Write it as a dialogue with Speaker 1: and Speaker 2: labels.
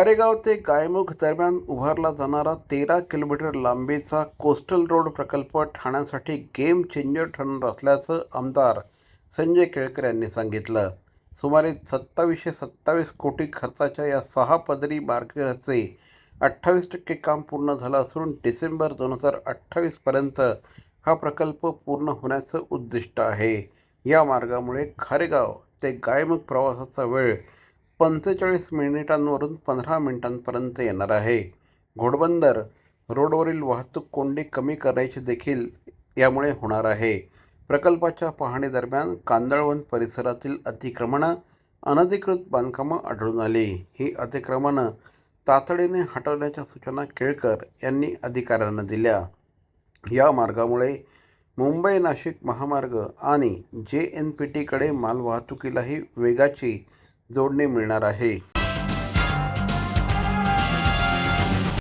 Speaker 1: खारेगाव ते गायमुख दरम्यान उभारला जाणारा 13 किलोमीटर लांबीचा कोस्टल रोड प्रकल्प ठाण्यासाठी गेम चेंजर ठरणार असल्याचं आमदार संजय केळकर यांनी सांगितलं. सुमारे 2727 कोटी खर्चाच्या या 6 पदरी मार्गाचे 28% काम पूर्ण झालं असून डिसेंबर 2028पर्यंत हा प्रकल्प पूर्ण होण्याचं उद्दिष्ट आहे. या मार्गामुळे खारेगाव ते गायमुख प्रवासाचा वेळ 45 मिनिटांवरून 15 मिनिटांपर्यंत येणार आहे. घोडबंदर रोडवरील वाहतूक कोंडी कमी करण्याची देखील यामुळे होणार आहे. प्रकल्पाच्या पाहणीदरम्यान कांदळवन परिसरातील अतिक्रमणं, अनधिकृत बांधकामं आढळून आली. ही अतिक्रमणं तातडीने हटवण्याच्या सूचना केळकर यांनी अधिकाऱ्यांना दिल्या. या मार्गामुळे मुंबई-नाशिक महामार्ग आणि JNPTकडे मालवाहतुकीलाही वेगाची जोडणी मिळणार आहे.